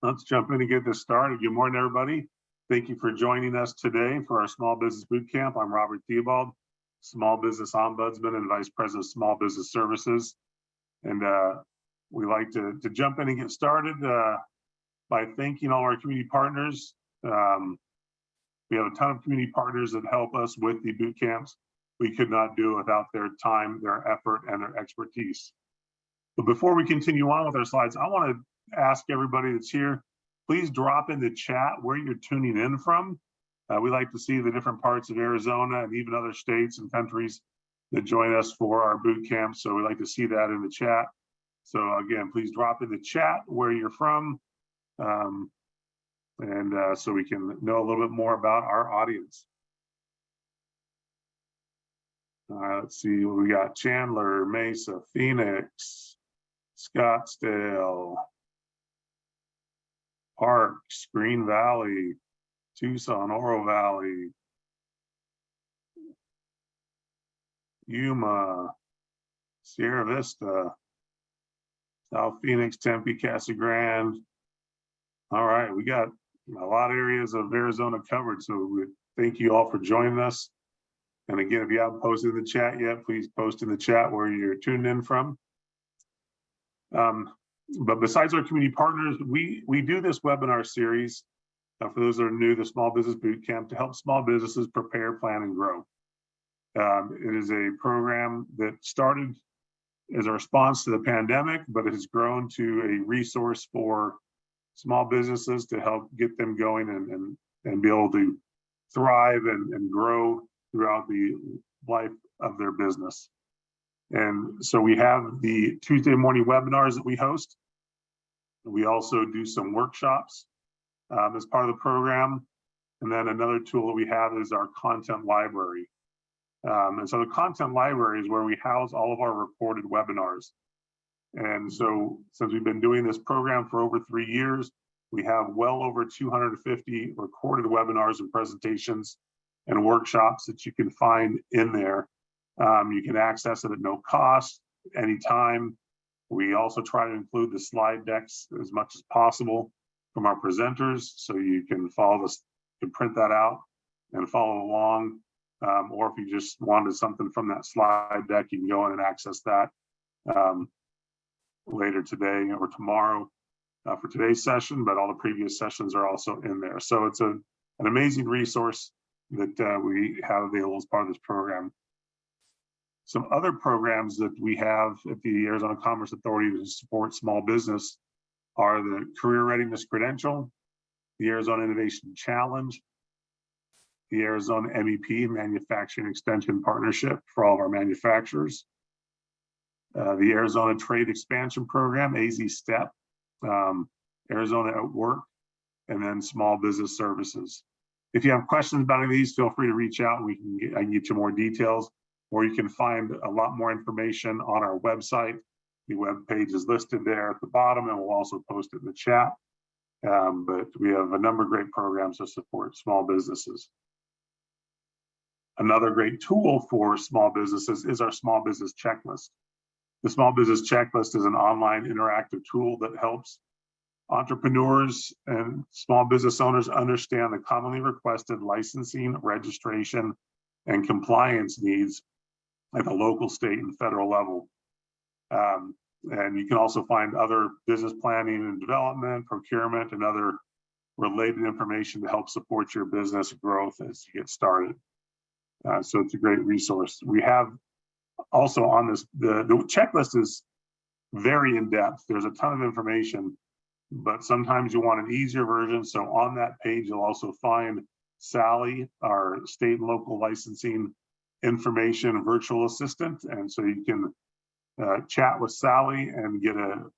Let's jump in and get this started. Good morning, everybody. Thank you for joining us today for our Small Business Boot Camp. I'm Robert Theobald, Small Business Ombudsman and Vice President of Small Business Services. And we like to jump in and get started by thanking all our community partners. We have a ton of community partners that help us with the boot camps. We could not do it without their time, their effort, and their expertise. But before we continue on with our slides, I want to ask everybody that's here, please drop in the chat where you're tuning in from. We like to see the different parts of Arizona and even other states and countries that join us for our boot camp. So we like to see that in the chat. So again, please drop in the chat where you're from, so we can know a little bit more about our audience. All right, let's see what we got. Chandler, Mesa, Phoenix, Scottsdale, Parks, Green Valley, Tucson, Oro Valley, Yuma, Sierra Vista, South Phoenix, Tempe, Casa Grande. All right, we got a lot of areas of Arizona covered, so we thank you all for joining us. And again, if you haven't posted in the chat yet, please post in the chat where you're tuning in from. But besides our community partners, we do this webinar series, for those that are new, the Small Business Boot Camp, to help small businesses prepare, plan, and grow. It is a program that started as a response to the pandemic, but it has grown to a resource for small businesses to help get them going and be able to thrive and grow throughout the life of their business. And so we have the Tuesday morning webinars that we host. We also do some workshops as part of the program. And then another tool that we have is our content library. And so the content library is where we house all of our recorded webinars. And so since we've been doing this program for over 3 years, we have well over 250 recorded webinars and presentations and workshops that you can find in there. You can access it at no cost, anytime. We also try to include the slide decks as much as possible from our presenters, so you can follow this, you can print that out and follow along. Or if you just wanted something from that slide deck, you can go in and access that later today or tomorrow for today's session, but all the previous sessions are also in there. So it's an amazing resource that we have available as part of this program. Some other programs that we have at the Arizona Commerce Authority to support small business are the Career Readiness Credential, the Arizona Innovation Challenge, the Arizona MEP, Manufacturing Extension Partnership for all of our manufacturers, the Arizona Trade Expansion Program, AZ STEP, Arizona at Work, and then Small Business Services. If you have questions about any of these, feel free to reach out. I can get you more details, or you can find a lot more information on our website. The web page is listed there at the bottom, and we'll also post it in the chat. But we have a number of great programs to support small businesses. Another great tool for small businesses is our Small Business Checklist. The Small Business Checklist is an online interactive tool that helps entrepreneurs and small business owners understand the commonly requested licensing, registration, and compliance needs at the local, state, and federal level. And you can also find other business planning and development, procurement, and other related information to help support your business growth as you get started. So it's a great resource. We have also on this, the checklist is very in-depth. There's a ton of information, but sometimes you want an easier version. So on that page, you'll also find Sally, our state and local licensing information virtual assistant. And so you can chat with Sally and get a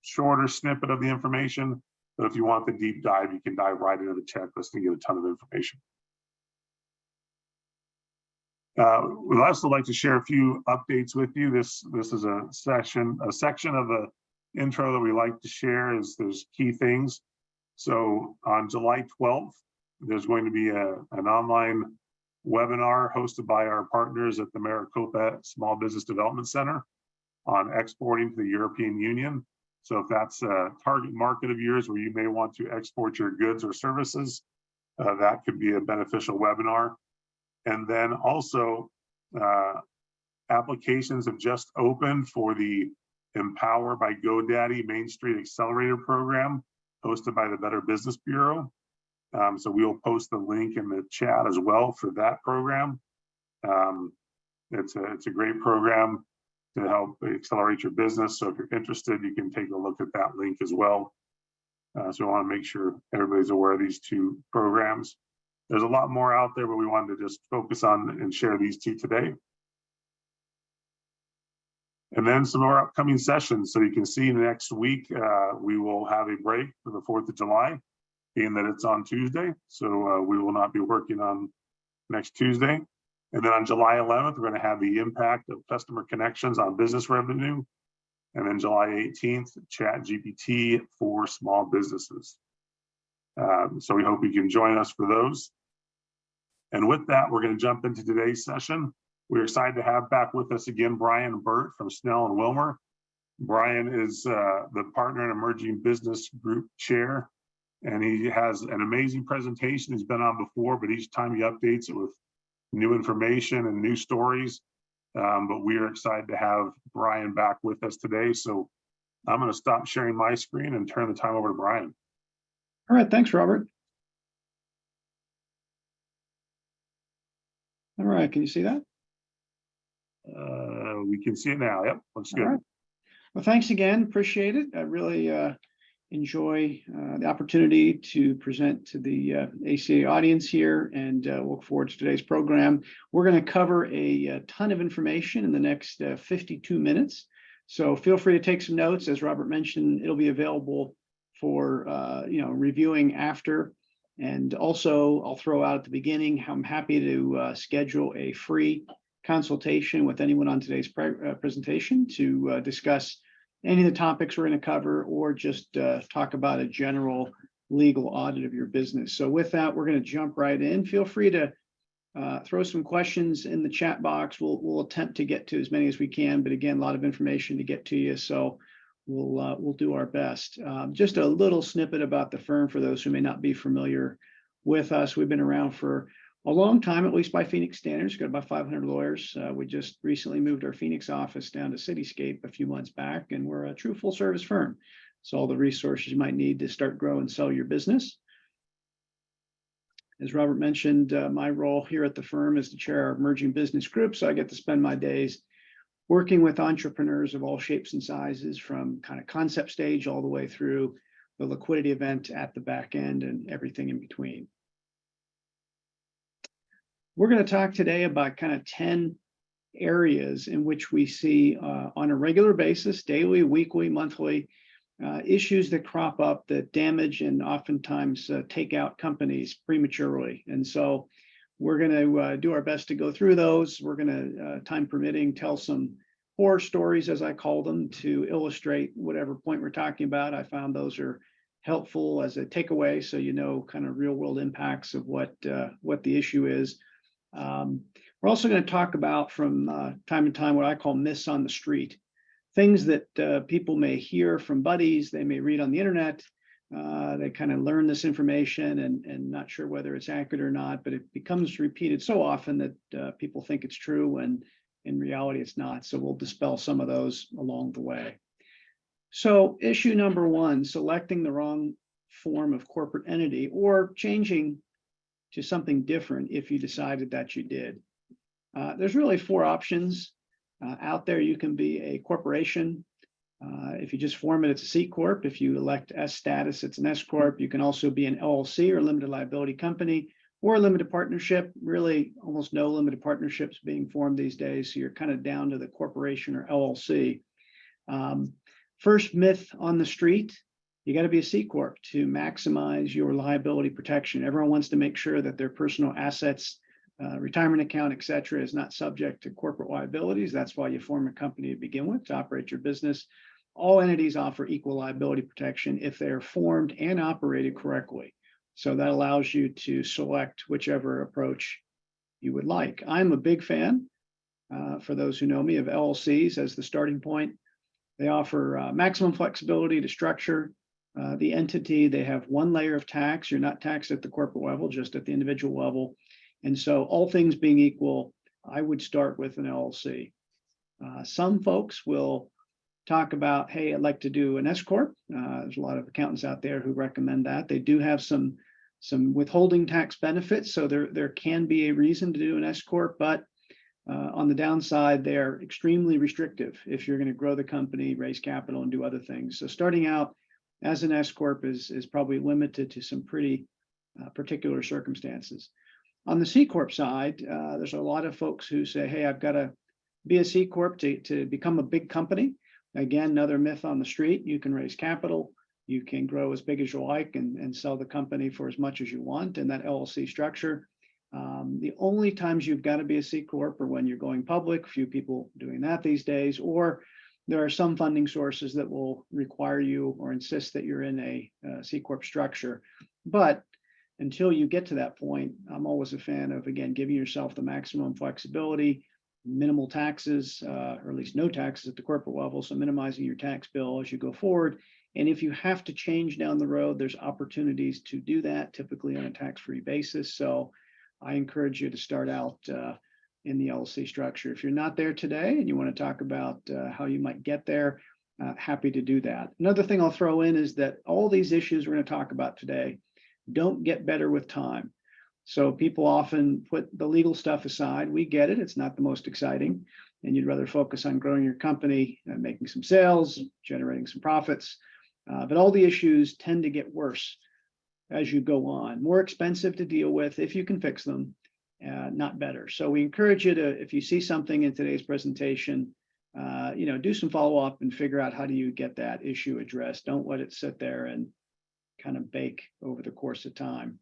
shorter snippet of the information. But if you want the deep dive, you can dive right into the checklist and get a ton of information. We'd also like to share a few updates with you. This is a section of the intro that we like to share. There's key things. So on July 12th, there's going to be an online webinar hosted by our partners at the Maricopa Small Business Development Center on exporting to the European Union. So if that's a target market of yours where you may want to export your goods or services, that could be a beneficial webinar. And then also, applications have just opened for the Empower by GoDaddy Main Street Accelerator Program, hosted by the Better Business Bureau. So we'll post the link in the chat as well for that program. It's a great program to help accelerate your business. So if you're interested, you can take a look at that link as well. So we want to make sure everybody's aware of these two programs. There's a lot more out there, but we wanted to just focus on and share these two today. And then some more upcoming sessions. So you can see next week, we will have a break for the 4th of July, being that it's on Tuesday. So we will not be working on next Tuesday. And then on July 11th, we're going to have the impact of customer connections on business revenue. And then July 18th, Chat GPT for small businesses. So we hope you can join us for those. And with that, we're going to jump into today's session. We're excited to have back with us again, Brian and Burt from Snell and Wilmer. Brian is the Partner and Emerging Business Group Chair, and he has an amazing presentation. He's been on before, but each time he updates it with new information and new stories. But we are excited to have Brian back with us today. So I'm going to stop sharing my screen and turn the time over to Brian. All right, thanks, Robert. All right, can you see that? We can see it now. Yep, looks good. All right. Well, thanks again. Appreciate it. I really enjoy the opportunity to present to the ACA audience here, and look forward to today's program. We're going to cover a ton of information in the next 52 minutes. So feel free to take some notes. As Robert mentioned, it'll be available for reviewing after. And also, I'll throw out at the beginning, I'm happy to schedule a free consultation with anyone on today's presentation to discuss any of the topics we're going to cover, or just talk about a general legal audit of your business. So with that, we're going to jump right in. Feel free to throw some questions in the chat box. We'll attempt to get to as many as we can, but again, a lot of information to get to you. So we'll do our best. Just a little snippet about the firm for those who may not be familiar with us. We've been around for a long time, at least by Phoenix standards. Got about 500 lawyers. We just recently moved our Phoenix office down to Cityscape a few months back, and we're a true full service firm. So all the resources you might need to start, grow, and sell your business. As Robert mentioned, my role here at the firm is to chair our emerging business group. So I get to spend my days working with entrepreneurs of all shapes and sizes, from kind of concept stage all the way through the liquidity event at the back end and everything in between. We're going to talk today about kind of 10 areas in which we see on a regular basis, daily, weekly, monthly, issues that crop up that damage and oftentimes take out companies prematurely. And so we're going to do our best to go through those. We're going to, time permitting, tell some horror stories, as I call them, to illustrate whatever point we're talking about. I found those are helpful as a takeaway, so you know kind of real world impacts of what the issue is. We're also going to talk about from time to time what I call myths on the street, things that people may hear from buddies, they may read on the internet, they kind of learn this information and not sure whether it's accurate or not, but it becomes repeated so often that people think it's true when in reality it's not. So we'll dispel some of those along the way. So issue number one, selecting the wrong form of corporate entity or changing to something different if you decided that you did. There's really four options out there. You can be a corporation. If you just form it, it's a C Corp. If you elect S status, it's an S Corp. You can also be an LLC or limited liability company, or a limited partnership. Really, almost no limited partnerships being formed these days. So you're kind of down to the corporation or LLC. First myth on the street, you got to be a C Corp to maximize your liability protection. Everyone wants to make sure that their personal assets, retirement account, et cetera, is not subject to corporate liabilities. That's why you form a company to begin with, to operate your business. All entities offer equal liability protection if they are formed and operated correctly. So that allows you to select whichever approach you would like. I'm a big fan, for those who know me, of LLCs as the starting point. They offer maximum flexibility to structure the entity. They have one layer of tax. You're not taxed at the corporate level, just at the individual level. And so all things being equal, I would start with an LLC. Some folks will talk about, hey, I'd like to do an S corp. There's a lot of accountants out there who recommend that. They do have some withholding tax benefits, so there can be a reason to do an S corp, but on the downside, they're extremely restrictive if you're going to grow the company, raise capital, and do other things. So starting out as an S corp is probably limited to some pretty particular circumstances. On the C corp side, there's a lot of folks who say, hey, I've got to be a C corp to become a big company. Again, another myth on the street. You can raise capital, you can grow as big as you like and sell the company for as much as you want in that LLC structure. The only times you've got to be a C corp are when you're going public. Few people doing that these days, or there are some funding sources that will require you or insist that you're in a C corp structure. But until you get to that point, I'm always a fan of, again, giving yourself the maximum flexibility, minimal taxes, or at least no taxes at the corporate level, so minimizing your tax bill as you go forward. And if you have to change down the road, there's opportunities to do that, typically on a tax-free basis. So I encourage you to start out in the LLC structure. If you're not there today and you want to talk about how you might get there, happy to do that. Another thing I'll throw in is that all these issues we're going to talk about today don't get better with time. So people often put the legal stuff aside. We get it. It's not the most exciting. And you'd rather focus on growing your company and making some sales, generating some profits. But all the issues tend to get worse as you go on, more expensive to deal with if you can fix them, not better. So we encourage you to, if you see something in today's presentation, do some follow-up and figure out how do you get that issue addressed. Don't let it sit there and kind of bake over the course of time.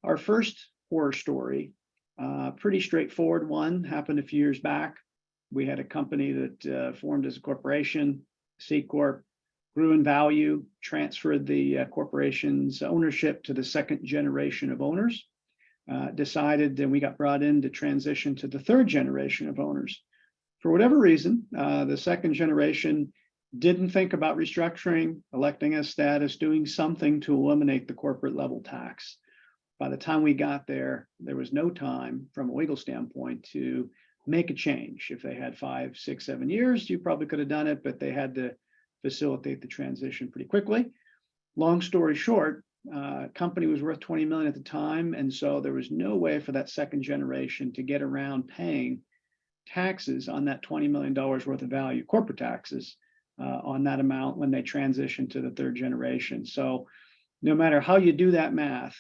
Our first horror story, pretty straightforward one, happened a few years back. We had a company that formed as a corporation, C Corp, grew in value, transferred the corporation's ownership to the second generation of owners, decided that we got brought in to transition to the third generation of owners. For whatever reason, the second generation didn't think about restructuring, electing a status, doing something to eliminate the corporate level tax. By the time we got there, there was no time from a legal standpoint to make a change. If they had 5, 6, 7 years, you probably could have done it, but they had to facilitate the transition pretty quickly. Long story short, company was worth 20 million at the time. And so there was no way for that second generation to get around paying taxes on that $20 million worth of value, corporate taxes on that amount when they transitioned to the third generation. So no matter how you do that math,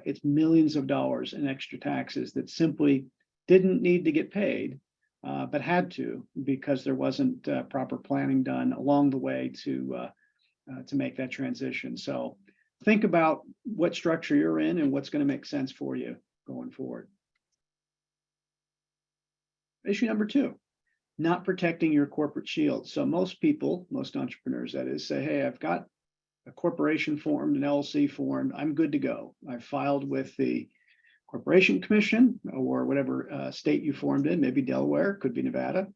it's millions of dollars in extra taxes that simply didn't need to get paid, but had to because there wasn't proper planning done along the way to make that transition. So think about what structure you're in and what's going to make sense for you going forward. Issue number 2, not protecting your corporate shield. So most people, most entrepreneurs that is, say, hey, I've got a corporation formed, an LLC formed, I'm good to go. I've filed with the Corporation Commission or whatever state you formed in, maybe Delaware, could be Nevada.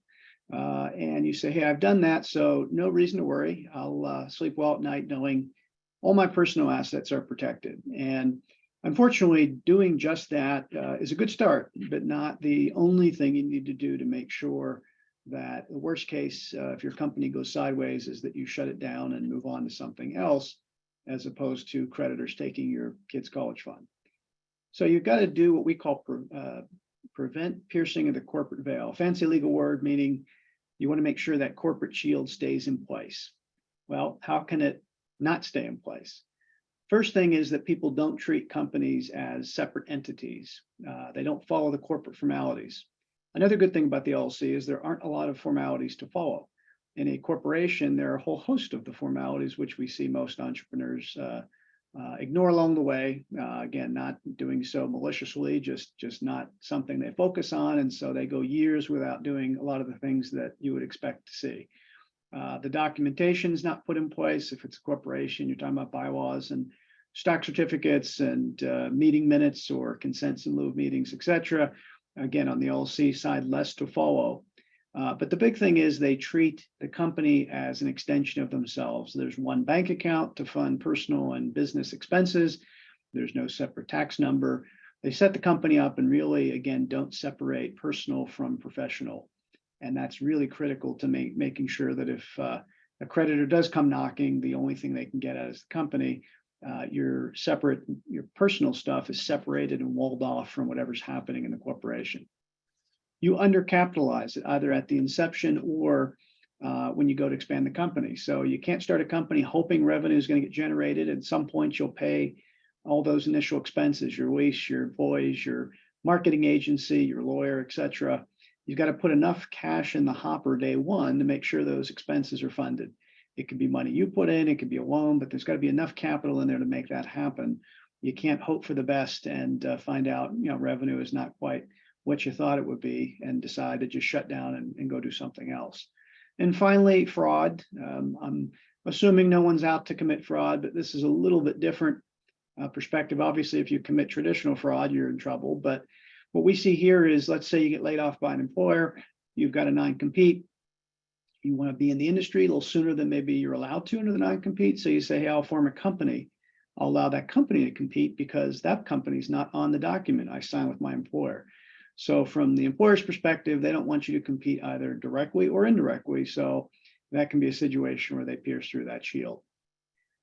And you say, hey, I've done that, so no reason to worry. I'll sleep well at night knowing all my personal assets are protected. And unfortunately, doing just that is a good start, but not the only thing you need to do to make sure that the worst case, if your company goes sideways, is that you shut it down and move on to something else, as opposed to creditors taking your kid's college fund. So you've got to do what we call prevent piercing of the corporate veil. Fancy legal word meaning you want to make sure that corporate shield stays in place. Well, how can it not stay in place? First thing is that people don't treat companies as separate entities. They don't follow the corporate formalities. Another good thing about the LLC is there aren't a lot of formalities to follow. In a corporation, there are a whole host of the formalities which we see most entrepreneurs ignore along the way. Again, not doing so maliciously, just not something they focus on. And so they go years without doing a lot of the things that you would expect to see. The documentation is not put in place. If it's a corporation, you're talking about bylaws and stock certificates and meeting minutes or consents in lieu of meetings, et cetera. Again, on the LLC side, less to follow. But the big thing is they treat the company as an extension of themselves. There's one bank account to fund personal and business expenses. There's no separate tax number. They set the company up and really, again, don't separate personal from professional. And that's really critical to making sure that if a creditor does come knocking, the only thing they can get out is the company. Your personal stuff is separated and walled off from whatever's happening in the corporation. You undercapitalize it either at the inception or when you go to expand the company. So you can't start a company hoping revenue is going to get generated. At some point, you'll pay all those initial expenses, your lease, your employees, your marketing agency, your lawyer, et cetera. You've got to put enough cash in the hopper day one to make sure those expenses are funded. It could be money you put in, it could be a loan, but there's got to be enough capital in there to make that happen. You can't hope for the best and find out, revenue is not quite what you thought it would be and decide to just shut down and go do something else. And finally, fraud. I'm assuming no one's out to commit fraud, but this is a little bit different perspective. Obviously, if you commit traditional fraud, you're in trouble. But what we see here is, let's say you get laid off by an employer, you've got a non-compete, you want to be in the industry a little sooner than maybe you're allowed to under the non-compete. So you say, hey, I'll form a company. I'll allow that company to compete because that company's not on the document I signed with my employer. So from the employer's perspective, they don't want you to compete either directly or indirectly. So that can be a situation where they pierce through that shield.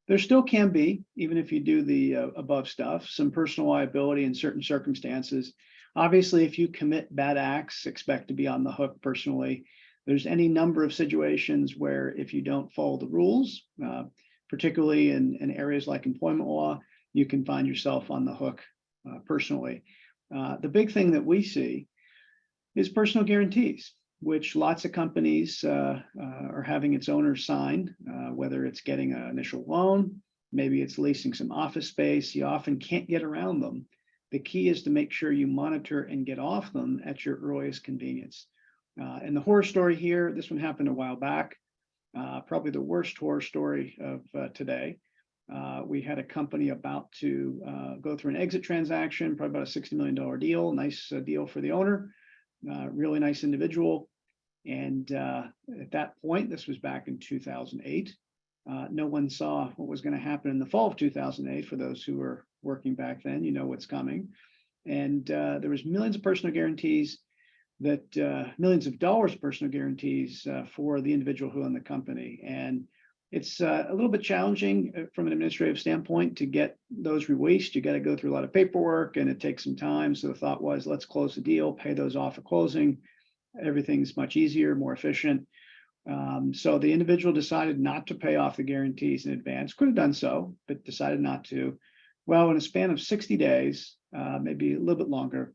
There still can be, even if you do the above stuff, some personal liability in certain circumstances. Obviously, if you commit bad acts, expect to be on the hook personally. There's any number of situations where if you don't follow the rules, particularly in areas like employment law, you can find yourself on the hook personally. The big thing that we see is personal guarantees, which lots of companies are having its owners sign, whether it's getting an initial loan, maybe it's leasing some office space. You often can't get around them. The key is to make sure you monitor and get off them at your earliest convenience. And the horror story here, this one happened a while back, probably the worst horror story of today. We had a company about to go through an exit transaction, probably about a $60 million deal, nice deal for the owner, really nice individual. And at that point, this was back in 2008, no one saw what was going to happen in the fall of 2008. For those who were working back then, you know what's coming. And there was millions of personal guarantees millions of dollars of personal guarantees for the individual who owned the company. And it's a little bit challenging from an administrative standpoint to get those released. You got to go through a lot of paperwork and it takes some time. So the thought was, let's close the deal, pay those off at closing. Everything's much easier, more efficient. So the individual decided not to pay off the guarantees in advance, could have done so, but decided not to. Well, in a span of 60 days, maybe a little bit longer,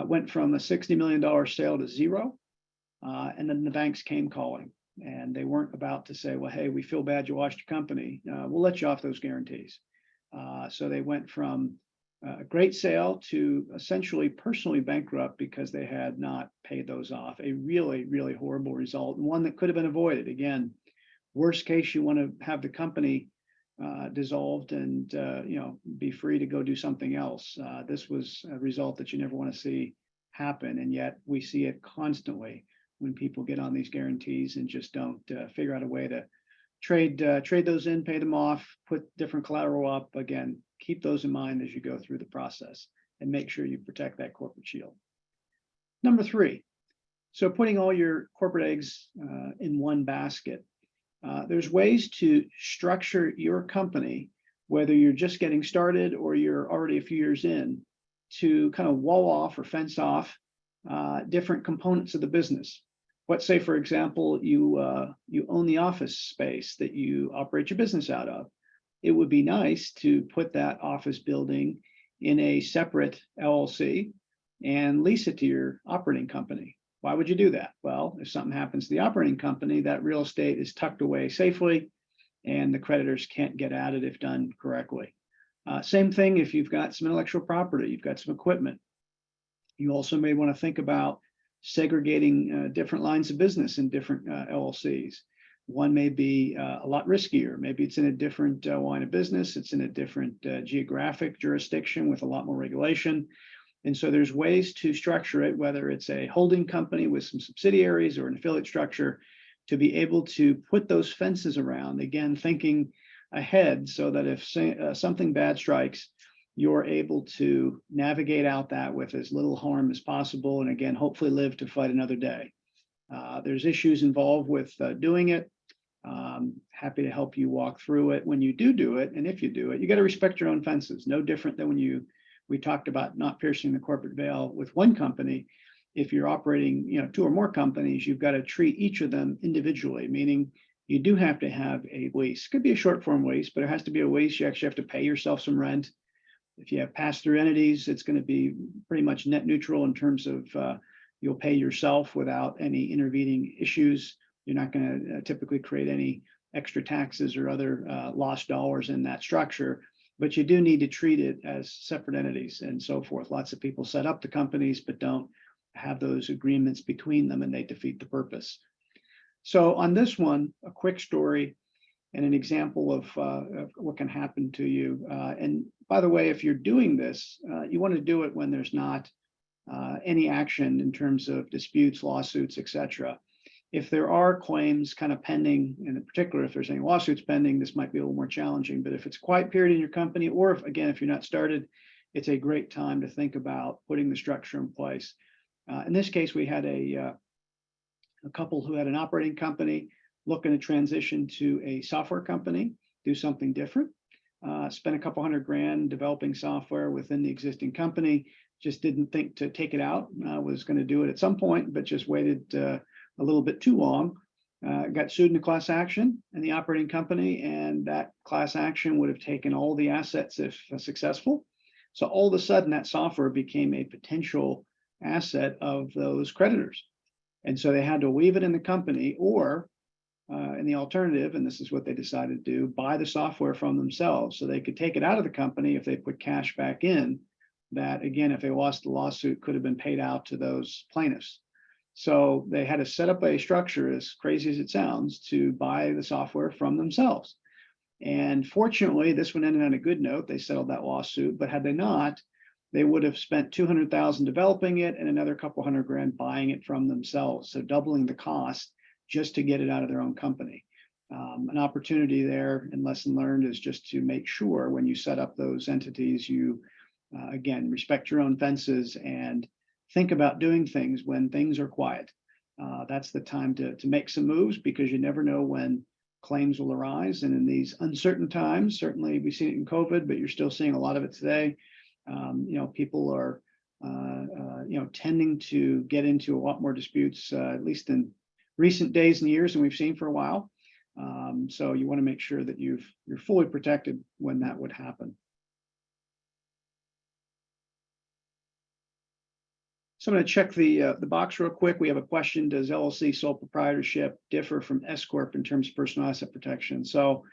went from a $60 million sale to zero. And then the banks came calling. And they weren't about to say, well, hey, we feel bad you lost your company. We'll let you off those guarantees. So they went from a great sale to essentially personally bankrupt because they had not paid those off. A really, really horrible result, and one that could have been avoided. Again, worst case, you want to have the company dissolved and be free to go do something else. This was a result that you never want to see happen, and yet we see it constantly when people get on these guarantees and just don't figure out a way to trade those in, pay them off, put different collateral up. Again, keep those in mind as you go through the process and make sure you protect that corporate shield. Number 3, so putting all your corporate eggs in one basket. There's ways to structure your company, whether you're just getting started or you're already a few years in, to kind of wall off or fence off different components of the business. Let's say, for example, you own the office space that you operate your business out of. It would be nice to put that office building in a separate LLC and lease it to your operating company. Why would you do that? Well, if something happens to the operating company, that real estate is tucked away safely and the creditors can't get at it if done correctly. Same thing if you've got some intellectual property, you've got some equipment. You also may want to think about segregating different lines of business in different LLCs. One may be a lot riskier. Maybe it's in a different line of business. It's in a different geographic jurisdiction with a lot more regulation. And so there's ways to structure it, whether it's a holding company with some subsidiaries or an affiliate structure, to be able to put those fences around, again, thinking ahead so that if something bad strikes, you're able to navigate out that with as little harm as possible. And again, hopefully live to fight another day. There's issues involved with doing it. Happy to help you walk through it when you do it. And if you do it, you got to respect your own fences. No different than when we talked about not piercing the corporate veil with one company. If you're operating, 2 or more companies, you've got to treat each of them individually, meaning you do have to have a lease. Could be a short form lease, but it has to be a lease. You actually have to pay yourself some rent. If you have pass-through entities, it's going to be pretty much net neutral in terms of you'll pay yourself without any intervening issues. You're not going to typically create any extra taxes or other lost dollars in that structure, but you do need to treat it as separate entities and so forth. Lots of people set up the companies, but don't have those agreements between them, and they defeat the purpose. So on this one, a quick story and an example of what can happen to you. And by the way, if you're doing this, you want to do it when there's not any action in terms of disputes, lawsuits, etc. If there are claims kind of pending, and in particular, if there's any lawsuits pending, this might be a little more challenging. But if it's a quiet period in your company, or if you're not started, it's a great time to think about putting the structure in place. In this case, we had a couple who had an operating company looking to transition to a software company, do something different. Spent a couple $100,000 developing software within the existing company. Just didn't think to take it out. Was going to do it at some point, but just waited a little bit too long. Got sued in a class action in the operating company, and that class action would have taken all the assets if successful. So all of a sudden, that software became a potential asset of those creditors. And so they had to leave it in the company, or in the alternative, and this is what they decided to do, buy the software from themselves so they could take it out of the company if they put cash back in. That, again, if they lost the lawsuit, could have been paid out to those plaintiffs. So they had to set up a structure, as crazy as it sounds, to buy the software from themselves. And fortunately, this one ended on a good note. They settled that lawsuit, but had they not, they would have spent $200,000 developing it and another couple $100,000 buying it from themselves. So doubling the cost just to get it out of their own company. An opportunity there, and lesson learned, is just to make sure when you set up those entities, you again respect your own fences and think about doing things when things are quiet. That's the time to make some moves, because you never know when claims will arise. And in these uncertain times, certainly we've seen it in COVID, but you're still seeing a lot of it today. People are tending to get into a lot more disputes, at least in recent days and years, than we've seen for a while. So you want to make sure that you're fully protected when that would happen. So I'm going to check the box real quick. We have a question: does LLC sole proprietorship differ from S corp in terms of personal asset protection? So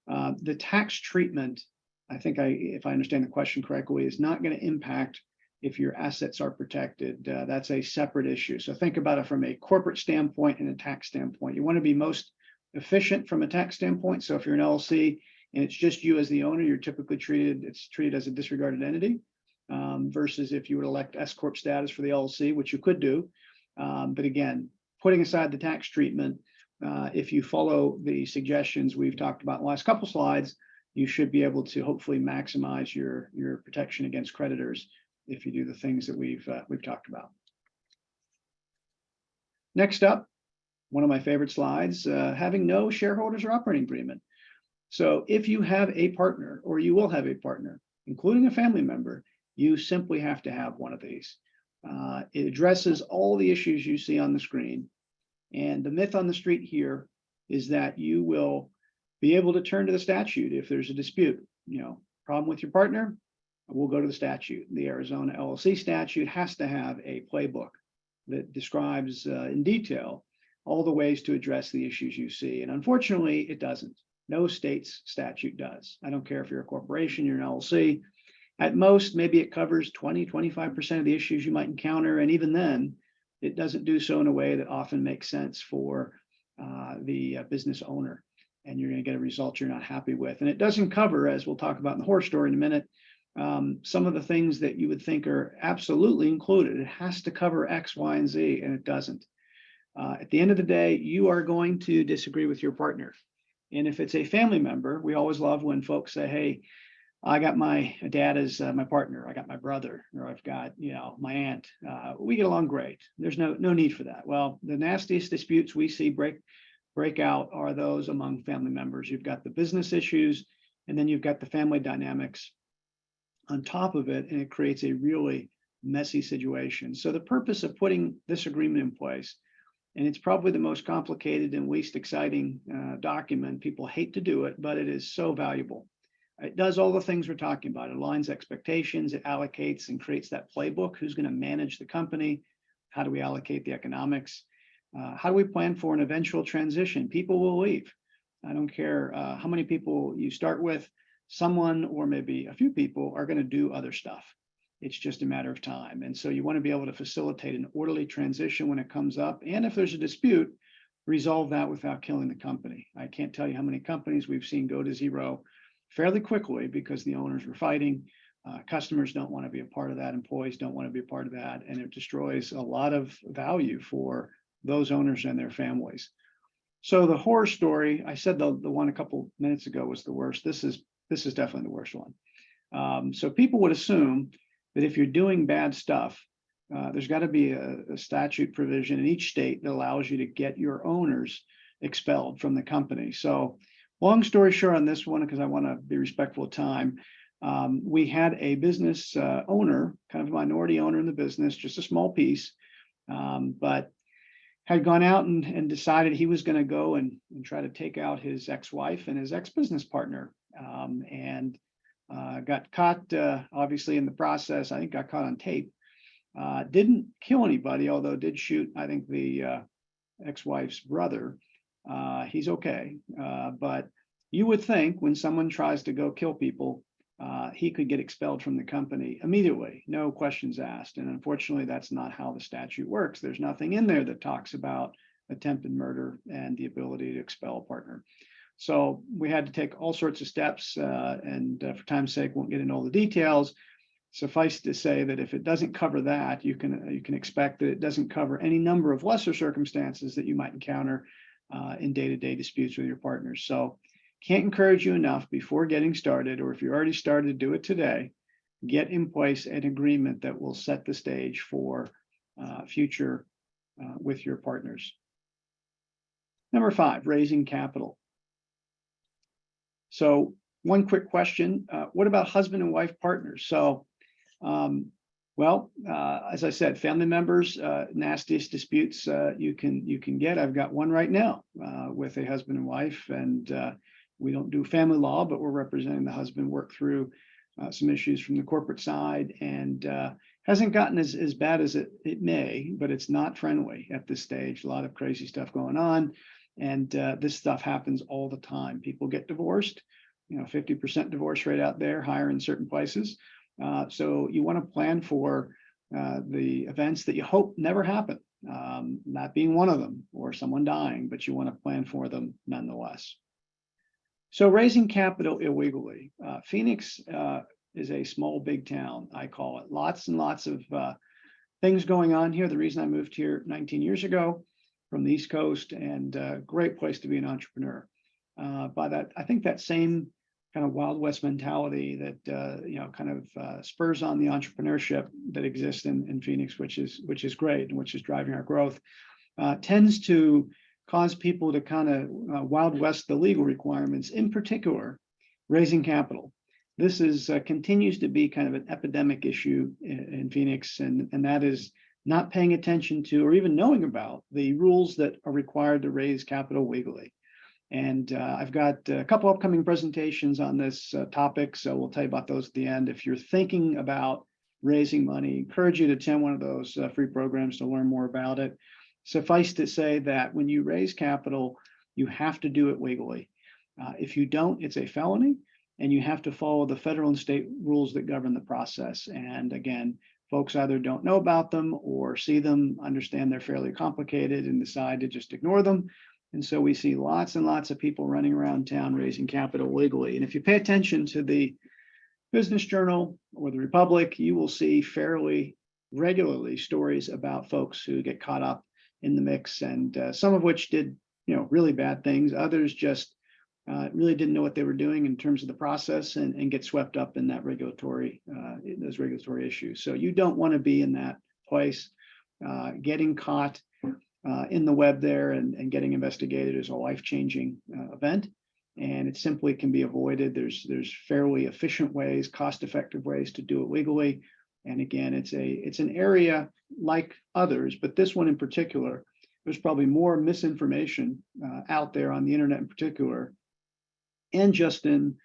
the tax treatment, I think if I understand the question correctly, is not going to impact if your assets are protected. That's a separate issue. So think about it from a corporate standpoint and a tax standpoint. You want to be most efficient from a tax standpoint. So if you're an LLC and it's just you as the owner, you're typically treated as a disregarded entity. Versus if you would elect S corp status for the LLC, which you could do. But again, putting aside the tax treatment, if you follow the suggestions we've talked about in the last couple slides, you should be able to hopefully maximize your protection against creditors if you do the things that we've talked about. Next up, one of my favorite slides, having no shareholders or operating agreement. So if you have a partner, or you will have a partner, including a family member, you simply have to have one of these. It addresses all the issues you see on the screen. And the myth on the street here is that you will be able to turn to the statute if there's a dispute. Problem with your partner, we'll go to the statute. The Arizona LLC statute has to have a playbook that describes in detail all the ways to address the issues you see. And unfortunately, it doesn't. No state's statute does. I don't care if you're a corporation, you're an LLC. At most, maybe it covers 20, 25% of the issues you might encounter. And even then, it doesn't do so in a way that often makes sense for the business owner. And you're going to get a result you're not happy with. And it doesn't cover, as we'll talk about in the horror story in a minute, some of the things that you would think are absolutely included. It has to cover X, Y, and Z, and it doesn't. At the end of the day, you are going to disagree with your partner. And if it's a family member, we always love when folks say, hey, I got my dad as my partner, I got my brother, or I've got, my aunt. We get along great. There's no need for that. Well, the nastiest disputes we see break out are those among family members. You've got the business issues, and then you've got the family dynamics on top of it, and it creates a really messy situation. So the purpose of putting this agreement in place, and it's probably the most complicated and least exciting document. People hate to do it, but it is so valuable. It does all the things we're talking about. It aligns expectations, it allocates and creates that playbook. Who's going to manage the company? How do we allocate the economics? How do we plan for an eventual transition? People will leave. I don't care how many people you start with, someone or maybe a few people are going to do other stuff. It's just a matter of time. And so you want to be able to facilitate an orderly transition when it comes up. And if there's a dispute, resolve that without killing the company. I can't tell you how many companies we've seen go to zero fairly quickly because the owners were fighting. Customers don't want to be a part of that. Employees don't want to be a part of that. And it destroys a lot of value for those owners and their families. So the horror story, I said the one a couple minutes ago was the worst. This is definitely the worst one. So people would assume that if you're doing bad stuff, there's got to be a statute provision in each state that allows you to get your owners expelled from the company. So long story short on this one, because I want to be respectful of time, we had a business owner, kind of a minority owner in the business, just a small piece, but had gone out and decided he was going to go and try to take out his ex-wife and his ex-business partner, and got caught, obviously, in the process. I think got caught on tape. Didn't kill anybody, although did shoot, I think, the ex-wife's brother. He's okay. But you would think when someone tries to go kill people, he could get expelled from the company immediately, no questions asked. And unfortunately, that's not how the statute works. There's nothing in there that talks about attempted murder and the ability to expel a partner. So we had to take all sorts of steps, and for time's sake, won't get into all the details. Suffice to say that if it doesn't cover that, you can expect that it doesn't cover any number of lesser circumstances that you might encounter in day-to-day disputes with your partners. So can't encourage you enough before getting started, or if you already started to do it today, get in place an agreement that will set the stage for future with your partners. Number 5, raising capital. So one quick question, what about husband and wife partners? So, as I said, family members, nastiest disputes you can get. I've got one right now with a husband and wife, and we don't do family law, but we're representing the husband work through some issues from the corporate side, and hasn't gotten as bad as it may, but it's not friendly at this stage. A lot of crazy stuff going on. And this stuff happens all the time. People get divorced, 50% divorce rate out there, higher in certain places. So you want to plan for the events that you hope never happen, not being one of them or someone dying, but you want to plan for them nonetheless. So raising capital illegally. Phoenix is a small, big town, I call it. Lots and lots of things going on here. The reason I moved here 19 years ago from the East Coast, and great place to be an entrepreneur. By that, I think that same kind of Wild West mentality that kind of spurs on the entrepreneurship that exists in Phoenix, which is great and which is driving our growth, tends to cause people to kind of Wild West the legal requirements, in particular, raising capital. This is continues to be kind of an epidemic issue in Phoenix, and that is not paying attention to or even knowing about the rules that are required to raise capital legally. And I've got a couple upcoming presentations on this topic, so we'll tell you about those at the end. If you're thinking about raising money, I encourage you to attend one of those free programs to learn more about it. Suffice to say that when you raise capital, you have to do it legally. If you don't, it's a felony, and you have to follow the federal and state rules that govern the process. And again, folks either don't know about them or see them, understand they're fairly complicated, and decide to just ignore them. And so we see lots and lots of people running around town raising capital legally. And if you pay attention to the Business Journal or the Republic, you will see fairly regularly stories about folks who get caught up in the mix, and some of which did, really bad things. Others just really didn't know what they were doing in terms of the process, and get swept up in that those regulatory issues. So you don't want to be in that place. Getting caught in the web there and getting investigated is a life-changing event, and it simply can be avoided. There's fairly efficient ways, cost-effective ways to do it legally. And again, it's an area like others, but this one in particular, there's probably more misinformation out there on the internet in particular, and just in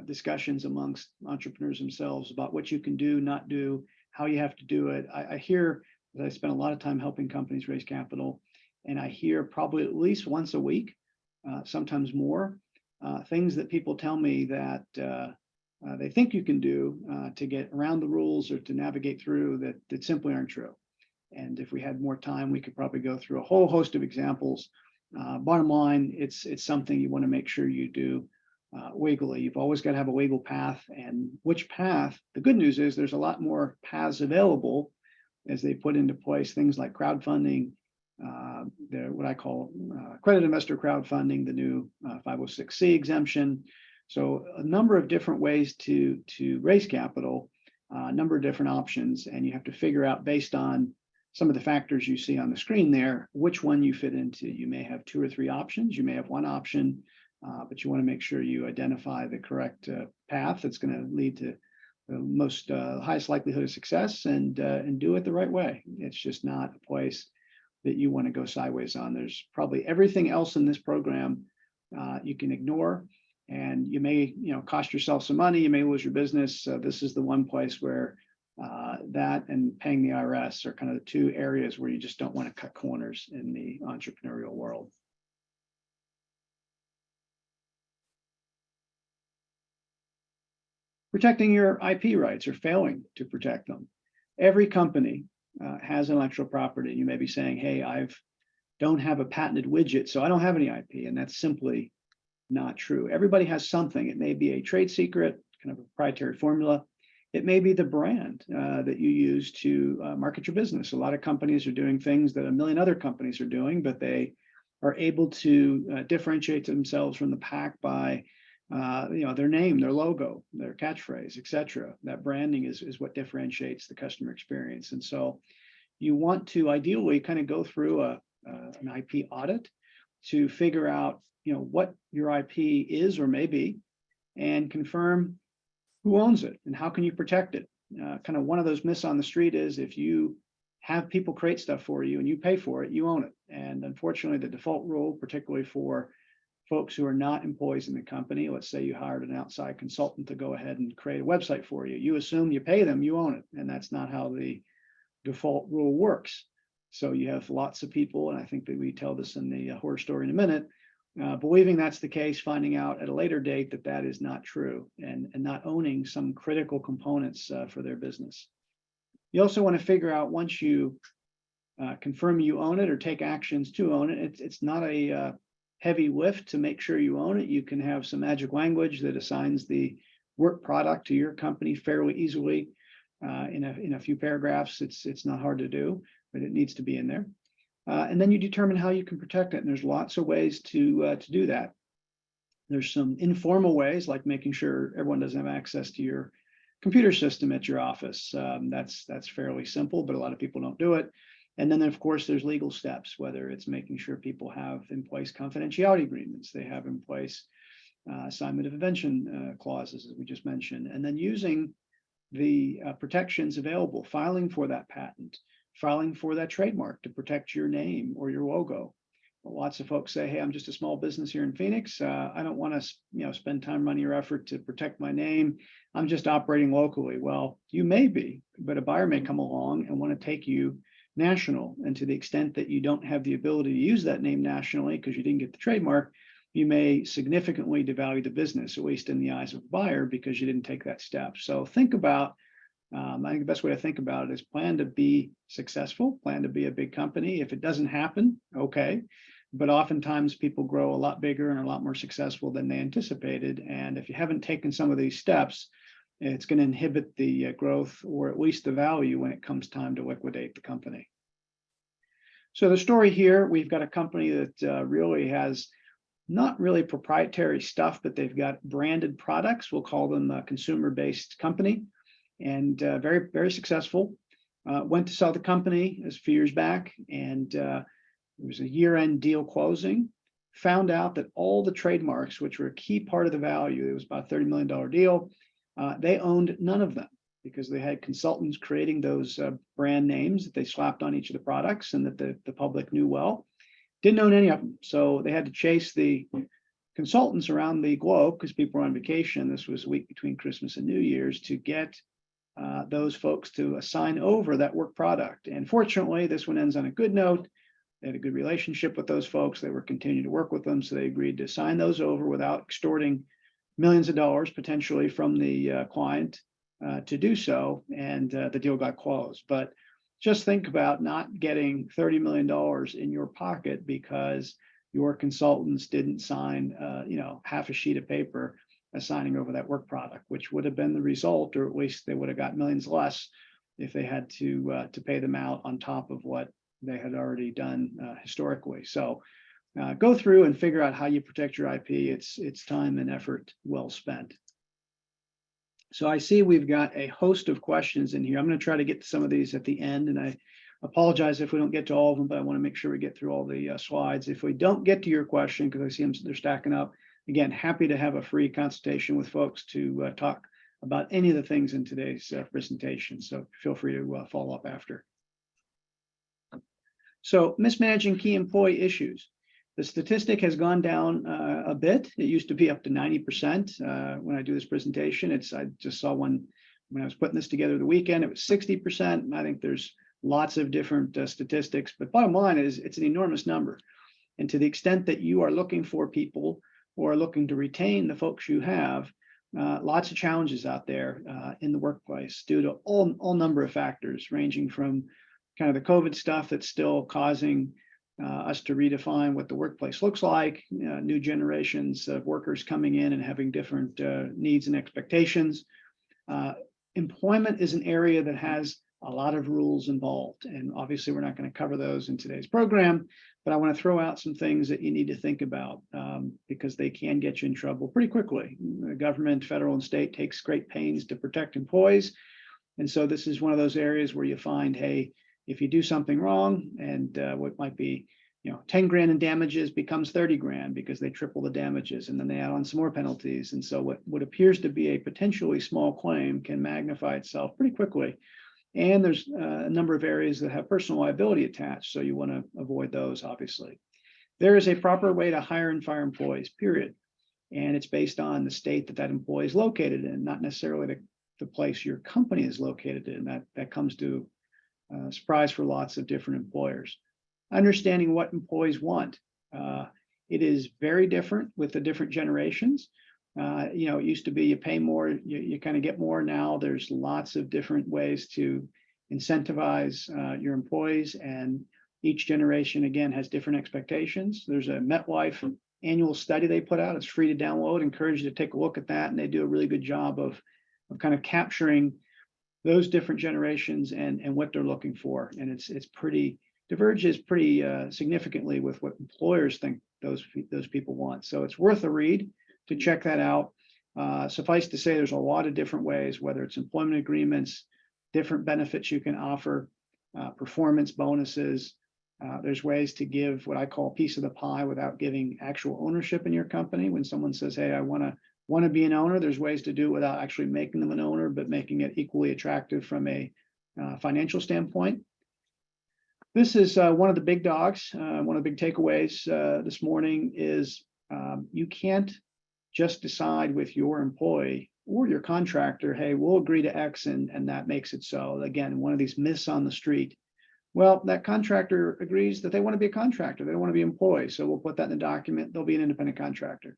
discussions amongst entrepreneurs themselves about what you can do, not do, how you have to do it. I hear, I spend a lot of time helping companies raise capital, and I hear probably at least once a week, sometimes more, things that people tell me that they think you can do to get around the rules or to navigate through that simply aren't true. And if we had more time, we could probably go through a whole host of examples. Bottom line, it's something you want to make sure you do legally. You've always got to have a legal path, and which path? The good news is there's a lot more paths available as they put into place things like crowdfunding, what I call credit investor crowdfunding, the new 506c exemption. So a number of different ways to raise capital, a number of different options, and you have to figure out, based on some of the factors you see on the screen there, which one you fit into. You may have 2 or 3 options, you may have one option, but you want to make sure you identify the correct path that's going to lead to the most highest likelihood of success, and do it the right way. It's just not a place that you want to go sideways on. There's probably everything else in this program you can ignore, and you may cost yourself some money, you may lose your business. This is the one place where that and paying the IRS are kind of the 2 areas where you just don't want to cut corners in the entrepreneurial world. Protecting your IP rights or failing to protect them. Every company has intellectual property. You may be saying, hey, don't have a patented widget, so I don't have any IP. And that's simply not true. Everybody has something. It may be a trade secret, kind of a proprietary formula. It may be the brand that you use to market your business. A lot of companies are doing things that a million other companies are doing, but they are able to differentiate themselves from the pack by their name, their logo, their catchphrase, etc. That branding is what differentiates the customer experience. And so you want to ideally kind of go through an IP audit to figure out what your IP is or may be, and confirm who owns it and how can you protect it. Kind of one of those myths on the street is if you have people create stuff for you and you pay for it, you own it. And unfortunately, the default rule, particularly for folks who are not employees in the company, let's say you hired an outside consultant to go ahead and create a website for you, you assume you pay them, you own it. And that's not how the default rule works. So you have lots of people, and I think that we tell this in the horror story in a minute, believing that's the case, finding out at a later date that that is not true, and not owning some critical components for their business. You also want to figure out, once you confirm you own it or take actions to own it, it's not a heavy lift to make sure you own it. You can have some magic language that assigns the work product to your company fairly easily in a few paragraphs. It's not hard to do, but it needs to be in there. And then you determine how you can protect it. And there's lots of ways to do that. There's some informal ways, like making sure everyone doesn't have access to your computer system at your office. That's fairly simple, but a lot of people don't do it. And then, of course, there's legal steps, whether it's making sure people have in place confidentiality agreements, they have in place assignment of invention clauses, as we just mentioned, and then using the protections available, filing for that patent, filing for that trademark to protect your name or your logo. Lots of folks say, hey, I'm just a small business here in Phoenix. I don't want to spend time, money, or effort to protect my name. I'm just operating locally. Well, you may be, but a buyer may come along and want to take you national. And to the extent that you don't have the ability to use that name nationally because you didn't get the trademark, you may significantly devalue the business, at least in the eyes of the buyer, because you didn't take that step. So think about, I think the best way to think about it is plan to be successful, plan to be a big company. If it doesn't happen, okay. But oftentimes people grow a lot bigger and a lot more successful than they anticipated. And if you haven't taken some of these steps, it's going to inhibit the growth, or at least the value, when it comes time to liquidate the company. So the story here, we've got a company that really has not really proprietary stuff, but they've got branded products. We'll call them a consumer-based company, and very, very successful. Went to sell the company a few years back, and it was a year-end deal closing. Found out that all the trademarks, which were a key part of the value, it was about a $30 million deal, they owned none of them, because they had consultants creating those brand names that they slapped on each of the products and that the public knew well. Didn't own any of them. So they had to chase the consultants around the globe, because people were on vacation. This was a week between Christmas and New Year's, to get those folks to assign over that work product. And fortunately, this one ends on a good note. They had a good relationship with those folks. They were continuing to work with them. So they agreed to sign those over without extorting millions of dollars potentially from the client to do so. And the deal got closed. But just think about not getting $30 million in your pocket because your consultants didn't sign, half a sheet of paper assigning over that work product, which would have been the result, or at least they would have got millions less if they had to pay them out on top of what they had already done historically. So go through and figure out how you protect your IP. It's time and effort well spent. So I see we've got a host of questions in here. I'm going to try to get to some of these at the end, and I apologize if we don't get to all of them, but I want to make sure we get through all the slides. If we don't get to your question, because I see them, they're stacking up, again, happy to have a free consultation with folks to talk about any of the things in today's presentation. So feel free to follow up after. So mismanaging key employee issues. The statistic has gone down a bit. It used to be up to 90% when I do this presentation. I just saw one when I was putting this together the weekend. It was 60%. And I think there's lots of different statistics, but bottom line is it's an enormous number. And to the extent that you are looking for people or are looking to retain the folks you have, lots of challenges out there in the workplace due to all number of factors, ranging from kind of the COVID stuff that's still causing us to redefine what the workplace looks like, new generations of workers coming in and having different needs and expectations. Employment is an area that has a lot of rules involved, and obviously we're not going to cover those in today's program, but I want to throw out some things that you need to think about because they can get you in trouble pretty quickly. The government, federal and state, takes great pains to protect employees, and so this is one of those areas where you find, hey, if you do something wrong and what might be 10 grand in damages becomes 30 grand because they triple the damages, and then they add on some more penalties. And so what appears to be a potentially small claim can magnify itself pretty quickly. And there's a number of areas that have personal liability attached, so you want to avoid those, obviously. There is a proper way to hire and fire employees, period. And it's based on the state that employee is located in, not necessarily the place your company is located in. That comes to surprise for lots of different employers. Understanding what employees want. It is very different with the different generations. It used to be you pay more, you kind of get more. Now there's lots of different ways to incentivize your employees, and each generation, again, has different expectations. There's a MetLife annual study they put out. It's free to download. Encourage you to take a look at that, and they do a really good job of kind of capturing those different generations and what they're looking for. And it's pretty, diverges pretty significantly with what employers think those people want. So it's worth a read to check that out. Suffice to say, there's a lot of different ways, whether it's employment agreements, different benefits you can offer, performance bonuses. There's ways to give what I call a piece of the pie without giving actual ownership in your company. When someone says, hey, I want to be an owner, there's ways to do it without actually making them an owner, but making it equally attractive from a financial standpoint. This is one of the big dogs. One of the big takeaways this morning is you can't just decide with your employee or your contractor, hey, we'll agree to X and that makes it so. Again, one of these myths on the street. Well, that contractor agrees that they want to be a contractor. They don't want to be employees. So we'll put that in the document. They'll be an independent contractor.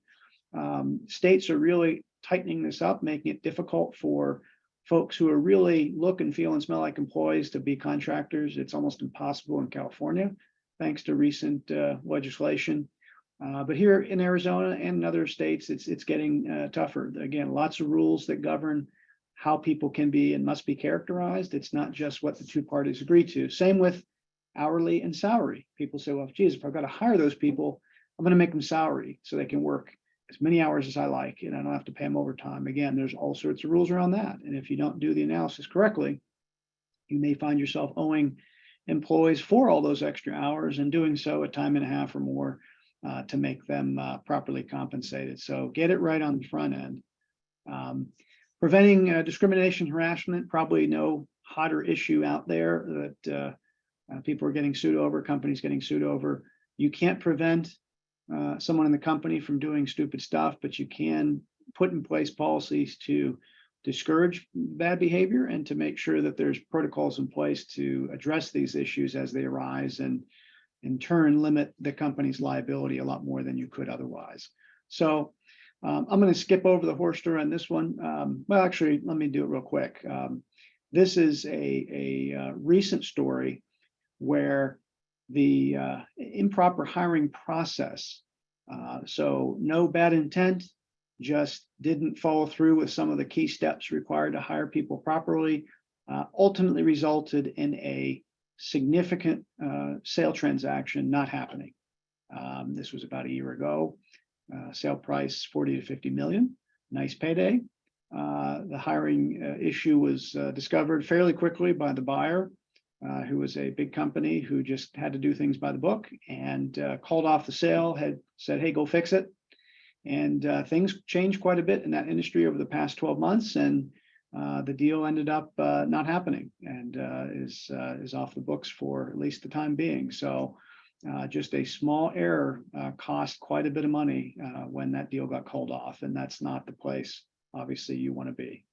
States are really tightening this up, making it difficult for folks who are really look and feel and smell like employees to be contractors. It's almost impossible in California, thanks to recent legislation. But here in Arizona and in other states, it's getting tougher. Again, lots of rules that govern how people can be and must be characterized. It's not just what the two parties agree to. Same with hourly and salary. People say, well, geez, if I've got to hire those people, I'm going to make them salary so they can work as many hours as I like, and I don't have to pay them overtime. Again, there's all sorts of rules around that. And if you don't do the analysis correctly, you may find yourself owing employees for all those extra hours and doing so a time and a half or more to make them properly compensated. So get it right on the front end. Preventing discrimination, harassment, probably no hotter issue out there that people are getting sued over, companies getting sued over. You can't prevent someone in the company from doing stupid stuff, but you can put in place policies to discourage bad behavior and to make sure that there's protocols in place to address these issues as they arise, and in turn limit the company's liability a lot more than you could otherwise. So I'm going to skip over the horse story on this one. Well, actually, let me do it real quick. This is a recent story where the improper hiring process, so no bad intent, just didn't follow through with some of the key steps required to hire people properly, ultimately resulted in a significant sale transaction not happening. This was about a year ago. Sale price 40 to 50 million. Nice payday. The hiring issue was discovered fairly quickly by the buyer, who was a big company who just had to do things by the book, and called off the sale, had said, hey, go fix it. And things changed quite a bit in that industry over the past 12 months, and the deal ended up not happening, and is off the books for at least the time being. So just a small error cost quite a bit of money when that deal got called off, and that's not the place, obviously, you want to be.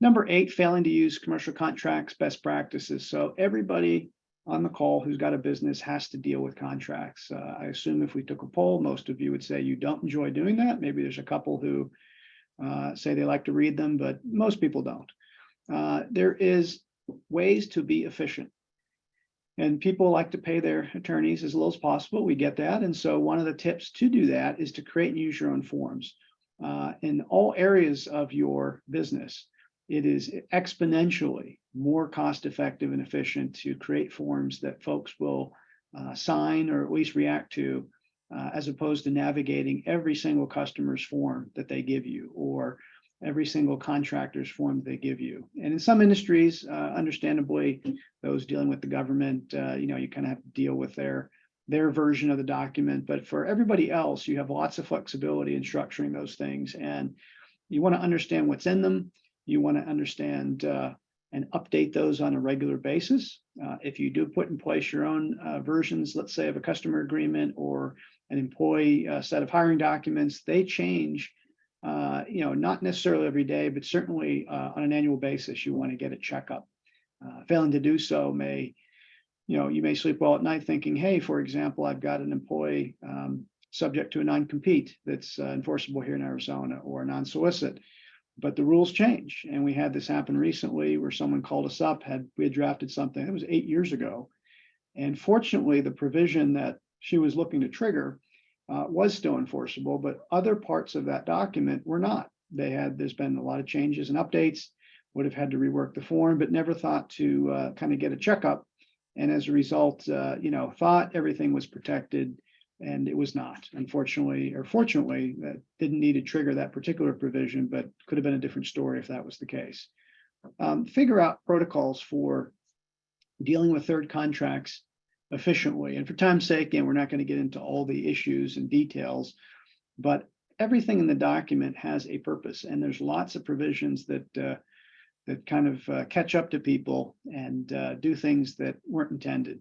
Number 8, failing to use commercial contracts, best practices. So everybody on the call who's got a business has to deal with contracts. I assume if we took a poll, most of you would say you don't enjoy doing that. Maybe there's a couple who say they like to read them, but most people don't. There is ways to be efficient. And people like to pay their attorneys as little as possible. We get that. And so one of the tips to do that is to create and use your own forms. In all areas of your business, it is exponentially more cost effective and efficient to create forms that folks will sign or at least react to, as opposed to navigating every single customer's form that they give you, or every single contractor's form that they give you. And in some industries, understandably, those dealing with the government, you kind of have to deal with their version of the document. But for everybody else, you have lots of flexibility in structuring those things. And you want to understand what's in them. You want to understand and update those on a regular basis. If you do put in place your own versions, let's say of a customer agreement or an employee set of hiring documents, they change, not necessarily every day, but certainly on an annual basis. You want to get a checkup. Failing to do so may, you may sleep well at night thinking, hey, for example, I've got an employee subject to a non-compete that's enforceable here in Arizona, or a non-solicit. But the rules change. And we had this happen recently where someone called us up, we had drafted something, it was 8 years ago. And fortunately, the provision that she was looking to trigger was still enforceable, but other parts of that document were not. There's been a lot of changes and updates, would have had to rework the form, but never thought to kind of get a checkup. And as a result, thought everything was protected, and it was not. Unfortunately, or fortunately, that didn't need to trigger that particular provision, but could have been a different story if that was the case. Figure out protocols for dealing with third contracts efficiently. And for time's sake, again, we're not going to get into all the issues and details, but everything in the document has a purpose, and there's lots of provisions that kind of catch up to people and do things that weren't intended.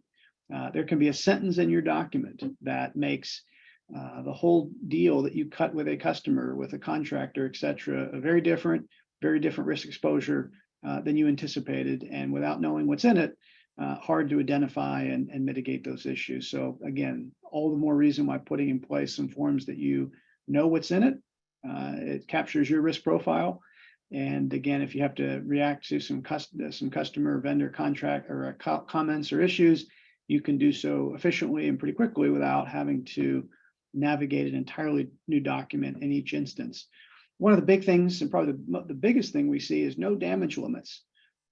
There can be a sentence in your document that makes the whole deal that you cut with a customer, with a contractor, et cetera, a very different risk exposure than you anticipated. And without knowing what's in it, hard to identify and mitigate those issues. So again, all the more reason why putting in place some forms that you know what's in it. It captures your risk profile. And again, if you have to react to some customer, vendor, contract, or comments or issues, you can do so efficiently and pretty quickly without having to navigate an entirely new document in each instance. One of the big things, and probably the biggest thing we see, is no damage limits.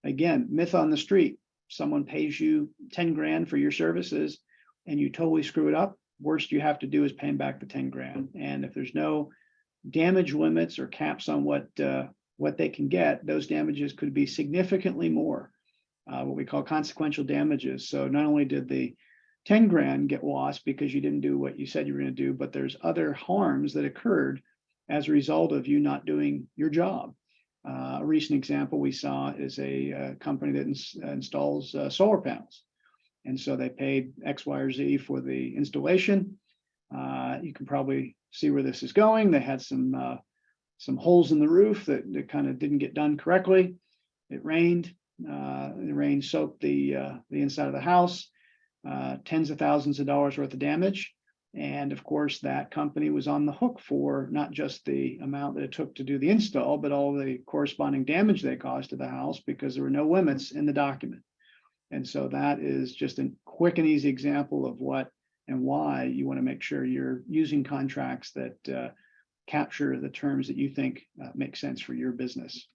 Again, myth on the street. Someone pays you 10 grand for your services and you totally screw it up. Worst you have to do is pay them back the 10 grand. And if there's no damage limits or caps on what they can get, those damages could be significantly more, what we call consequential damages. So not only did the 10 grand get lost because you didn't do what you said you were going to do, but there's other harms that occurred as a result of you not doing your job. A recent example we saw is a company that installs solar panels. And so they paid X, Y, or Z for the installation. You can probably see where this is going. They had some holes in the roof that kind of didn't get done correctly. It rained. The rain soaked the inside of the house. Tens of thousands of dollars worth of damage. And of course, that company was on the hook for not just the amount that it took to do the install, but all the corresponding damage they caused to the house because there were no limits in the document. And so that is just a quick and easy example of what and why you want to make sure you're using contracts that capture the terms that you think make sense for your business.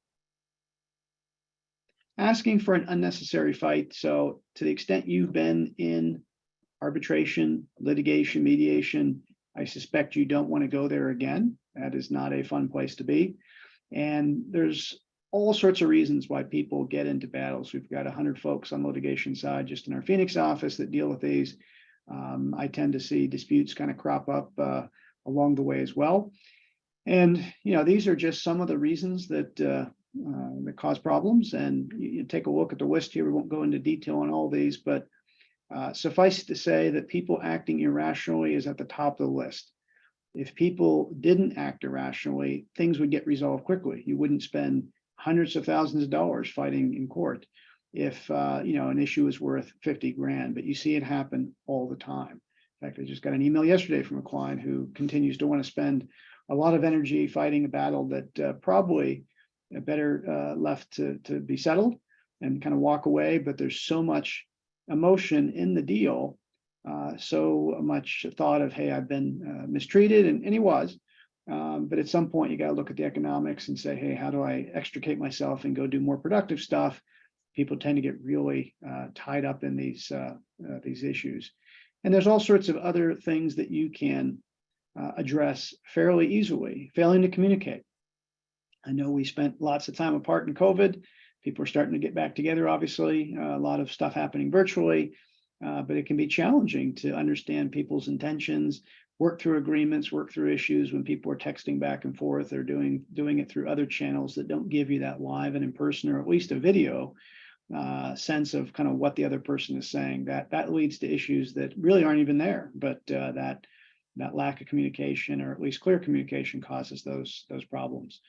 Asking for an unnecessary fight. So to the extent you've been in arbitration, litigation, mediation, I suspect you don't want to go there again. That is not a fun place to be. And there's all sorts of reasons why people get into battles. We've got 100 folks on the litigation side just in our Phoenix office that deal with these. I tend to see disputes kind of crop up along the way as well. And, these are just some of the reasons that cause problems. And you take a look at the list here. We won't go into detail on all these, but suffice to say that people acting irrationally is at the top of the list. If people didn't act irrationally, things would get resolved quickly. You wouldn't spend hundreds of thousands of dollars fighting in court if an issue is worth 50 grand, but you see it happen all the time. In fact, I just got an email yesterday from a client who continues to want to spend a lot of energy fighting a battle that probably better left to be settled and kind of walk away, but there's so much emotion in the deal, so much thought of, hey, I've been mistreated, and he was. But at some point, you got to look at the economics and say, hey, how do I extricate myself and go do more productive stuff? People tend to get really tied up in these issues. And there's all sorts of other things that you can address fairly easily. Failing to communicate. I know we spent lots of time apart in COVID. People are starting to get back together, obviously, a lot of stuff happening virtually, but it can be challenging to understand people's intentions, work through agreements, work through issues when people are texting back and forth or doing it through other channels that don't give you that live and in person, or at least a video sense of kind of what the other person is saying. That leads to issues that really aren't even there, but that lack of communication, or at least clear communication, causes those problems.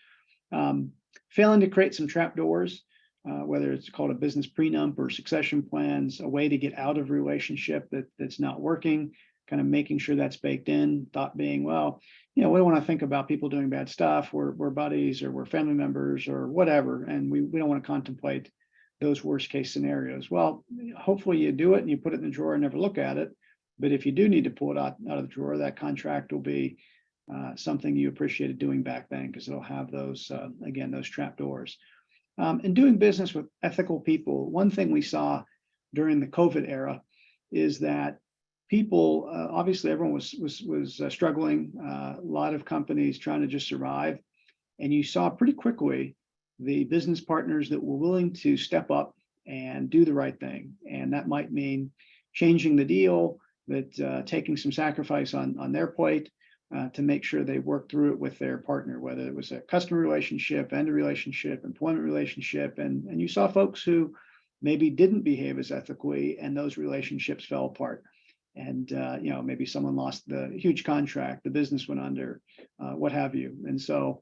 Failing to create some trapdoors. Whether it's called a business prenup or succession plans, a way to get out of a relationship that's not working, kind of making sure that's baked in. Thought being, well, we don't want to think about people doing bad stuff. We're buddies, or we're family members, or whatever, and we don't want to contemplate those worst case scenarios. Well, hopefully you do it and you put it in the drawer and never look at it. But if you do need to pull it out of the drawer, that contract will be something you appreciated doing back then, because it'll have those those trapdoors. And doing business with ethical people. One thing we saw during the COVID era is that people, obviously everyone was struggling, a lot of companies trying to just survive. And you saw pretty quickly the business partners that were willing to step up and do the right thing. And that might mean changing the deal, that taking some sacrifice on their plate, to make sure they work through it with their partner, whether it was a customer relationship, vendor relationship, employment relationship. And you saw folks who maybe didn't behave as ethically, and those relationships fell apart. And, maybe someone lost the huge contract, the business went under, what have you. And so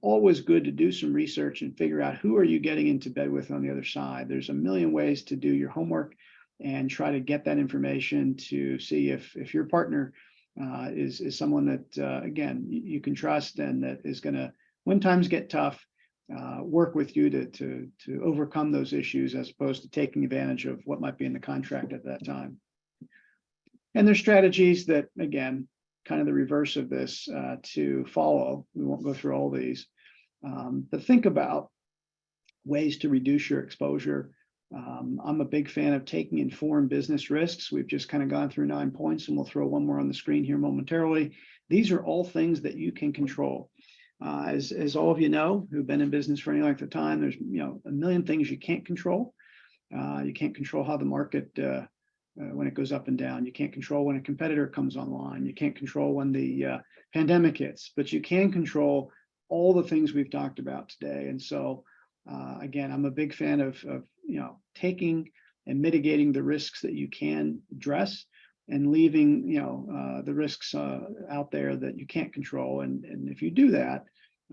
always good to do some research and figure out who are you getting into bed with on the other side. There's a million ways to do your homework and try to get that information to see if your partner is someone that, again, you can trust, and that is going to, when times get tough, work with you to overcome those issues, as opposed to taking advantage of what might be in the contract at that time. And there's strategies that, again, kind of the reverse of this to follow. We won't go through all these, but think about ways to reduce your exposure. I'm a big fan of taking informed business risks. We've just kind of gone through 9 points, and we'll throw one more on the screen here momentarily. These are all things that you can control. As all of you know, who've been in business for any length of time, there's a million things you can't control. You can't control how the market when it goes up and down. You can't control when a competitor comes online. You can't control when the pandemic hits, but you can control all the things we've talked about today. And so, again, I'm a big fan of taking and mitigating the risks that you can address, and leaving the risks out there that you can't control. And if you do that,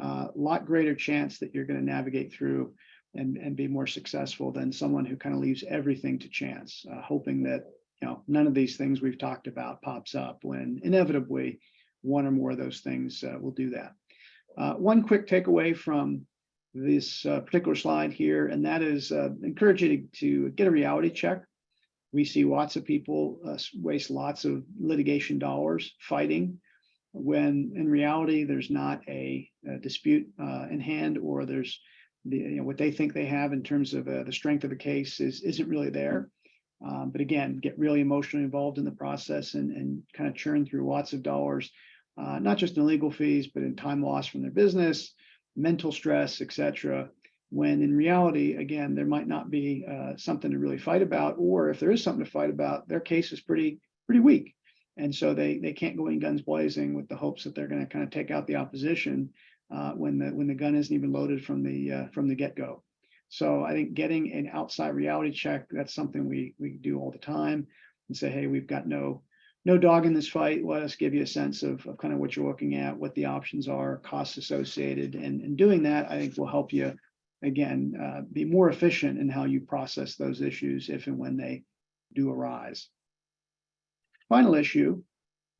a lot greater chance that you're going to navigate through and be more successful than someone who kind of leaves everything to chance, hoping that none of these things we've talked about pops up, when inevitably one or more of those things will do that. One quick takeaway from this particular slide here, and that is encourage you to get a reality check. We see lots of people waste lots of litigation dollars fighting, when in reality there's not a dispute in hand, or there's what they think they have in terms of the strength of the case isn't really there. But again, get really emotionally involved in the process and kind of churn through lots of dollars, not just in legal fees, but in time lost from their business, mental stress, etc. When in reality, again, there might not be something to really fight about, or if there is something to fight about, their case is pretty weak. And so they can't go in guns blazing with the hopes that they're going to kind of take out the opposition when the gun isn't even loaded from the get-go. So I think getting an outside reality check, that's something we do all the time, and say, hey, we've got no dog in this fight. Let us give you a sense of kind of what you're looking at, what the options are, costs associated, and doing that, I think, will help you, again, be more efficient in how you process those issues if and when they do arise. Final issue,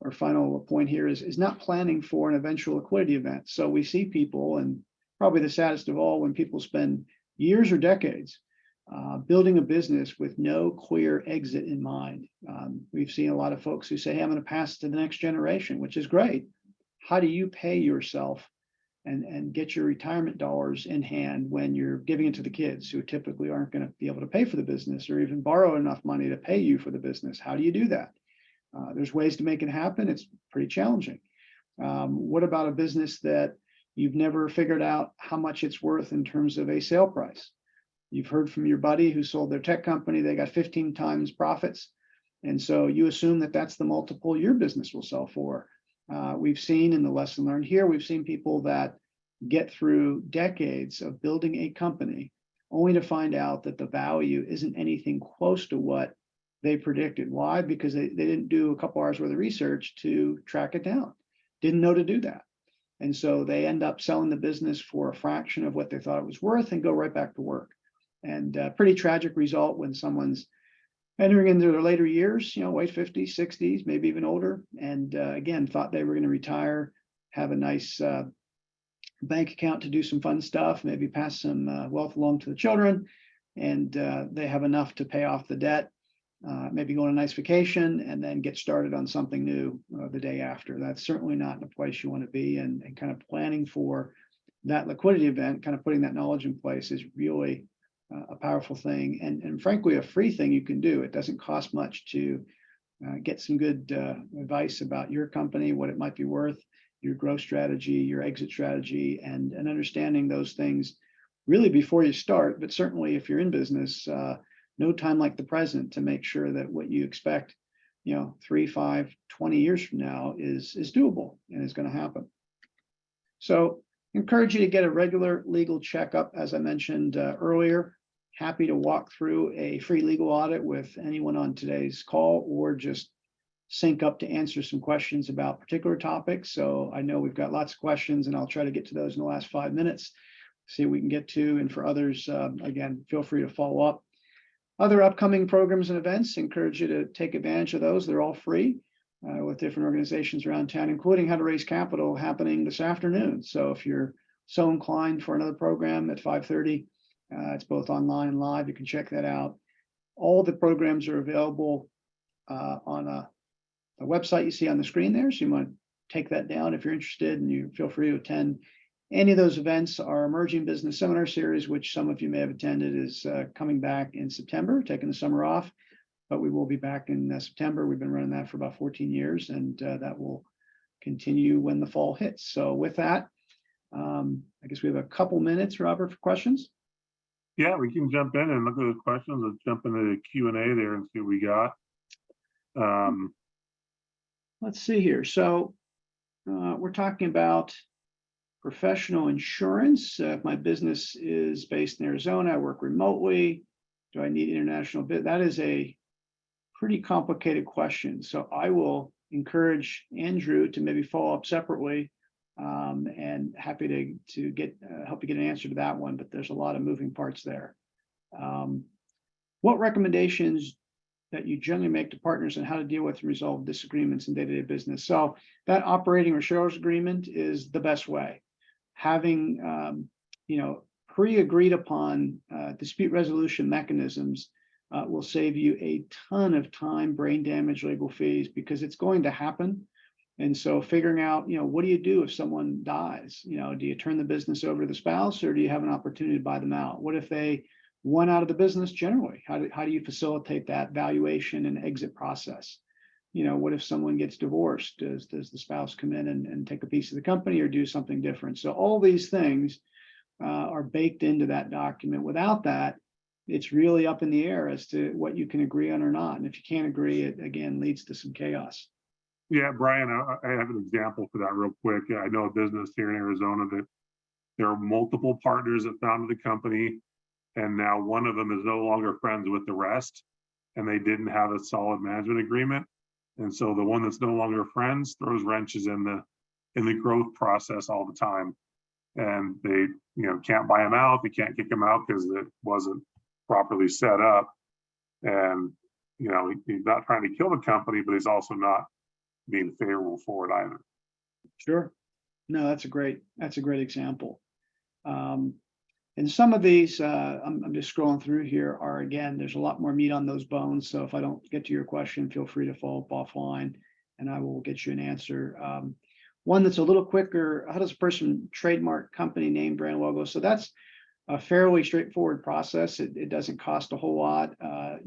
or final point here, is not planning for an eventual liquidity event. So we see people, and probably the saddest of all, when people spend years or decades building a business with no clear exit in mind. We've seen a lot of folks who say, hey, I'm going to pass to the next generation, which is great. How do you pay yourself and get your retirement dollars in hand when you're giving it to the kids, who typically aren't going to be able to pay for the business or even borrow enough money to pay you for the business? How do you do that? There's ways to make it happen. It's pretty challenging. What about a business that you've never figured out how much it's worth in terms of a sale price? You've heard from your buddy who sold their tech company, they got 15 times profits. And so you assume that that's the multiple your business will sell for. We've seen, in the lesson learned here, we've seen people that get through decades of building a company only to find out that the value isn't anything close to what they predicted. Why? Because they didn't do a couple hours worth of research to track it down, didn't know to do that. And so they end up selling the business for a fraction of what they thought it was worth and go right back to work. And pretty tragic result when someone's entering into their later years, late 50s, 60s, maybe even older. And again, thought they were going to retire, have a nice bank account to do some fun stuff, maybe pass some wealth along to the children. And they have enough to pay off the debt, maybe go on a nice vacation, and then get started on something new the day after. That's certainly not the place you want to be. And kind of planning for that liquidity event, kind of putting that knowledge in place, is really a powerful thing, and frankly, a free thing you can do. It doesn't cost much to get some good advice about your company, what it might be worth, your growth strategy, your exit strategy, and understanding those things really before you start. But certainly if you're in business, no time like the present to make sure that what you expect, 3, 5, 20 years from now is doable and is going to happen. So encourage you to get a regular legal checkup, as I mentioned earlier. Happy to walk through a free legal audit with anyone on today's call, or just sync up to answer some questions about particular topics. So I know we've got lots of questions, and I'll try to get to those in the last 5 minutes, see what we can get to. And for others, again, feel free to follow up. Other upcoming programs and events, encourage you to take advantage of those. They're all free with different organizations around town, including How to Raise Capital, happening this afternoon. So if you're so inclined for another program at 5:30, it's both online and live. You can check that out. All the programs are available on a website you see on the screen there. So you might take that down if you're interested, and you feel free to attend any of those events. Our Emerging Business Seminar Series, which some of you may have attended, is coming back in September, taking the summer off, but we will be back in September. We've been running that for about 14 years, and that will continue when the fall hits. So with that, I guess we have a couple minutes, Robert, for questions. Yeah, we can jump in and look at the questions. Let's jump into the Q&A there and see what we got. Let's see here. So we're talking about professional insurance. If my business is based in Arizona, I work remotely. Do I need international bid? That is a pretty complicated question. So I will encourage Andrew to maybe follow up separately, and happy to get help you get an answer to that one. But there's a lot of moving parts there. What recommendations that you generally make to partners on how to deal with and resolve disagreements in day-to-day business? So that operating or shareholders agreement is the best way. Having pre-agreed upon dispute resolution mechanisms will save you a ton of time, brain damage, legal fees, because it's going to happen. And so figuring out, what do you do if someone dies? Do you turn the business over to the spouse, or do you have an opportunity to buy them out? What if they want out of the business generally? How do you facilitate that valuation and exit process? What if someone gets divorced? Does the spouse come in and take a piece of the company, or do something different? So all these things are baked into that document. Without that, it's really up in the air as to what you can agree on or not. And if you can't agree, it again leads to some chaos. Yeah, Brian, I have an example for that real quick. I know a business here in Arizona that there are multiple partners that founded the company, and now one of them is no longer friends with the rest, and they didn't have a solid management agreement. And so the one that's no longer friends throws wrenches in the growth process all the time. And they, can't buy him out. They can't kick him out because it wasn't properly set up. And, he's not trying to kill the company, but he's also not being favorable for it either. Sure. No, that's a great example. And some of these, I'm just scrolling through here, are, again, there's a lot more meat on those bones. So if I don't get to your question, feel free to follow up offline and I will get you an answer. One that's a little quicker: how does a person trademark company name, brand, logo? So that's a fairly straightforward process. It doesn't cost a whole lot.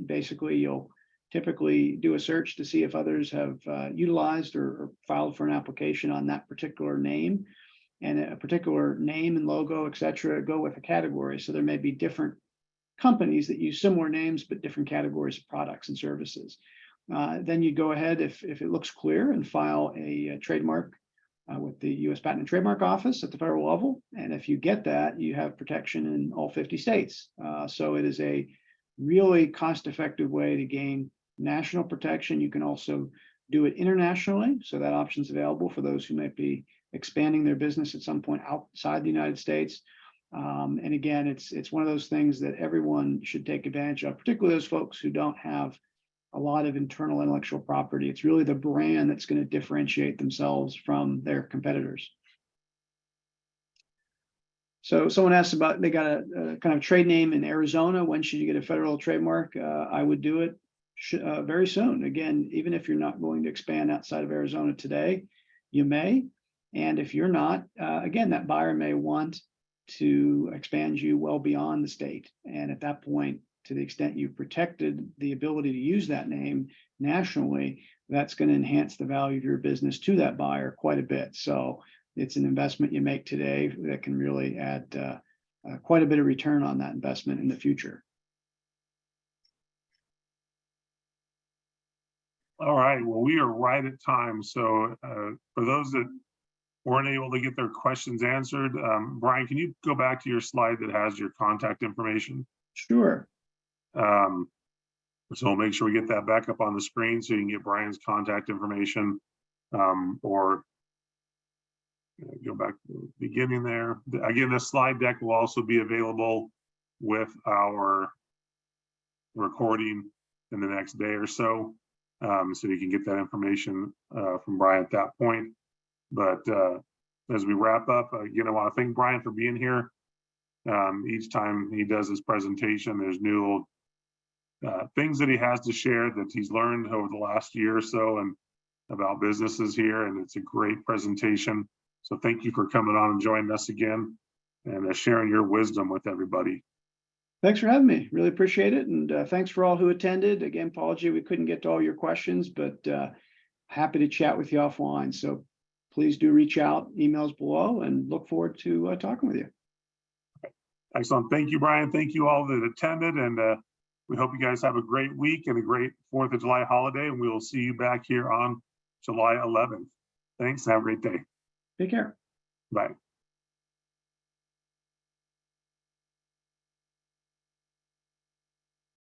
Basically, you'll typically do a search to see if others have utilized or filed for an application on that particular name, and a particular name and logo, et cetera, go with a category. So there may be different companies that use similar names, but different categories of products and services. Then you go ahead, if it looks clear, and file a trademark with the U.S. Patent and Trademark Office at the federal level. And if you get that, you have protection in all 50 states. So it is a really cost-effective way to gain national protection. You can also do it internationally. So that option is available for those who might be expanding their business at some point outside the United States. And again, it's one of those things that everyone should take advantage of, particularly those folks who don't have a lot of internal intellectual property. It's really the brand that's going to differentiate themselves from their competitors. So someone asked about, they got a kind of trade name in Arizona. When should you get a federal trademark? I would do it very soon. Again, even if you're not going to expand outside of Arizona today, you may. And if you're not, again, that buyer may want to expand you well beyond the state. And at that point, to the extent you've protected the ability to use that name nationally, that's going to enhance the value of your business to that buyer quite a bit. So it's an investment you make today that can really add quite a bit of return on that investment in the future. All right, well, we are right at time. So for those that weren't able to get their questions answered, Brian, can you go back to your slide that has your contact information? Sure. So we'll make sure we get that back up on the screen so you can get Brian's contact information, or go back to the beginning there. Again, this slide deck will also be available with our recording in the next day or so. So you can get that information from Brian at that point. But as we wrap up, again, I want to thank Brian for being here. Each time he does his presentation, there's new things that he has to share that he's learned over the last year or so. And about businesses here, and it's a great presentation. So thank you for coming on and joining us again and sharing your wisdom with everybody. Thanks for having me. Really appreciate it. And thanks for all who attended. Again, apology we couldn't get to all your questions, but happy to chat with you offline. So please do reach out, emails below, and look forward to talking with you. Excellent. Thank you, Brian. Thank you all that attended. And we hope you guys have a great week and a great 4th of July holiday. And we will see you back here on July 11th. Thanks. Have a great day. Take care. Bye.